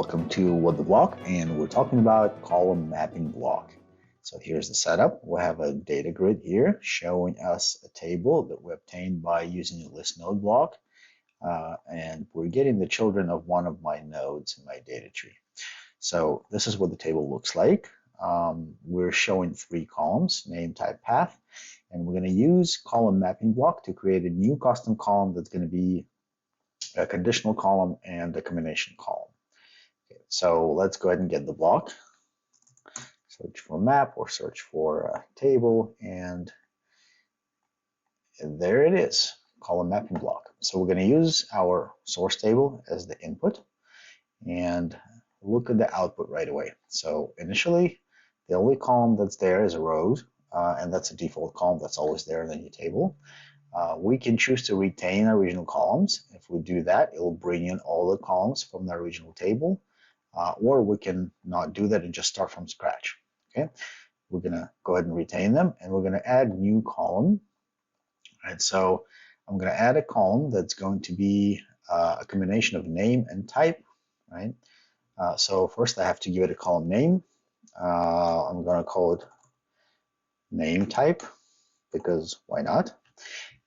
welcome to What the Block, and we're talking about column mapping block. So here's the setup. We have a data grid here showing us a table that we obtained by using a list node block, and we're getting the children of one of my nodes in my data tree. So this is what the table looks like. We're showing 3 columns, name, type, path, and we're going to use column mapping block to create a new custom column that's going to be a conditional column and a combination column. Okay, so let's go ahead and get the block. Search for map or search for a table, and there it is, column mapping block. So we're going to use our source table as the input and look at the output right away. So initially, the only column that's there is a rows, and that's a default column that's always there in the table. We can choose to retain our original columns. If we do that, it will bring in all the columns from the original table, or we can not do that and just start from scratch. Okay, we're going to go ahead and retain them, and we're going to add new column. Right, so I'm going to add a column that's going to be a combination of name and type. Right. So first I have to give it a column name. I'm going to call it name type because why not?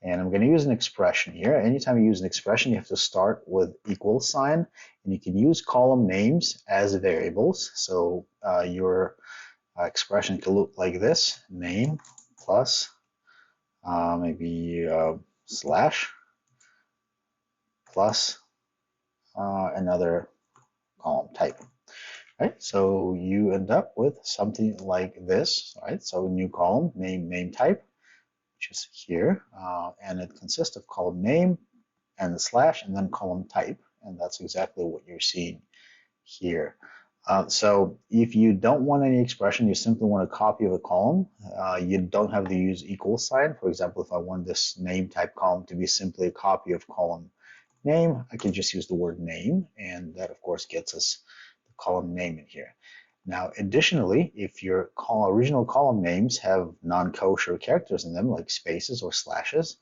And I'm going to use an expression here. Anytime you use an expression, you have to start with equal sign, and you can use column names as variables. So your expression can look like this: name plus maybe slash plus another column type. Right, so you end up with something like this. Right, so new column name type, which is here, and it consists of column name and the slash and then column type, and that's exactly what you're seeing here. So if you don't want any expression, you simply want a copy of a column, you don't have to use equal sign. For example, if I want this name type column to be simply a copy of column name, I can just use the word name, and that of course gets us the column name in here. Now, additionally, if your original column names have non-kosher characters in them, like spaces or slashes,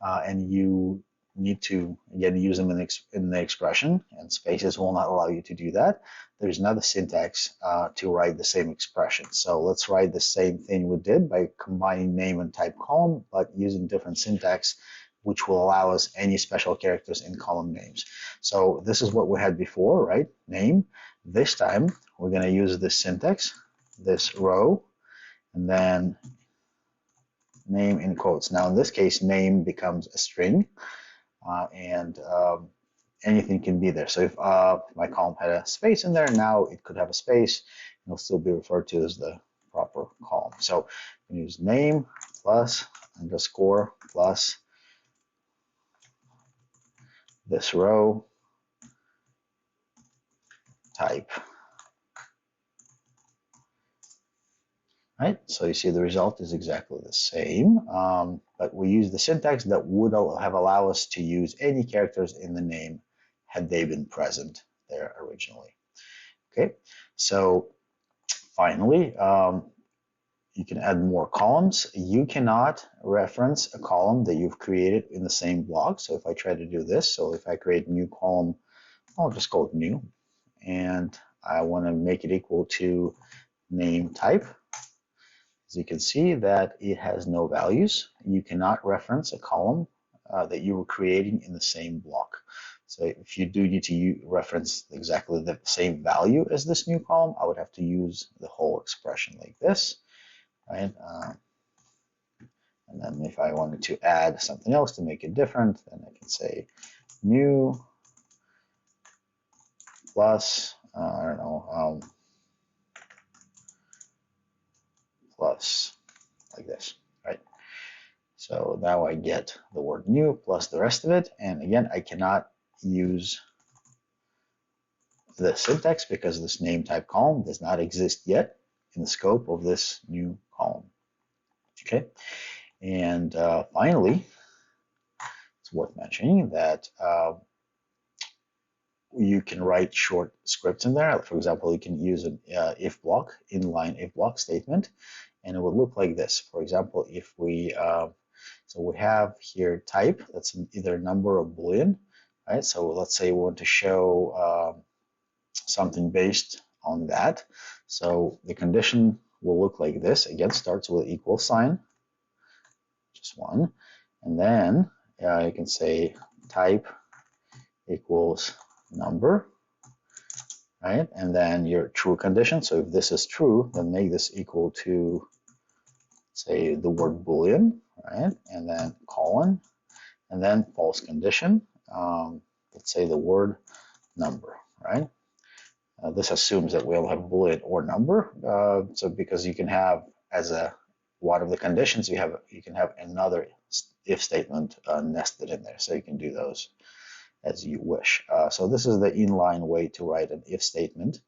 and you need to again use them in the expression, and spaces will not allow you to do that, there's another syntax to write the same expression. So let's write the same thing we did by combining name and type column, but using different syntax, which will allow us any special characters in column names. So this is what we had before, right? Name. This time we're going to use this syntax, this row, and then name in quotes. Now in this case, name becomes a string, and anything can be there. So if my column had a space in there, now it could have a space, and it'll still be referred to as the proper column. So we use name plus underscore plus this row type. Right, so you see the result is exactly the same, but we use the syntax that would have allowed us to use any characters in the name had they been present there originally. Okay, so finally, you can add more columns. You cannot reference a column that you've created in the same block. So if I try to do this, so if I create a new column, I'll just call it new, and I want to make it equal to name type. As you can see that it has no values. You cannot reference a column that you were creating in the same block. So if you do need to reference exactly the same value as this new column, I would have to use the whole expression like this, right? And then if I wanted to add something else to make it different, then I can say new plus, I don't know, plus like this, right? So now I get the word new plus the rest of it. And again, I cannot use the syntax because this name type column does not exist yet in the scope of this new column. Okay. And finally, it's worth mentioning that you can write short scripts in there. For example, you can use an if block, inline if block statement, and it would look like this. For example, if we so we have here type, that's either a number or Boolean, right? So let's say we want to show something based on that. So the condition will look like this. Again, starts with equal sign, just one, and then you can say type equals number, right? And then your true condition. So if this is true, then make this equal to, say, the word Boolean, right? And then colon, and then false condition. Let's say the word number, right? This assumes that we'll have Boolean or number. So because you can have as a one of the conditions, you can have another if statement nested in there. So you can do those as you wish. So this is the inline way to write an if statement,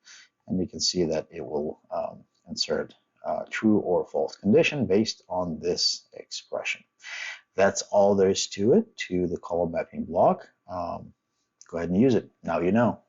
and you can see that it will insert true or false condition based on this expression. That's all there is to it, to the column mapping block. Go ahead and use it. Now you know.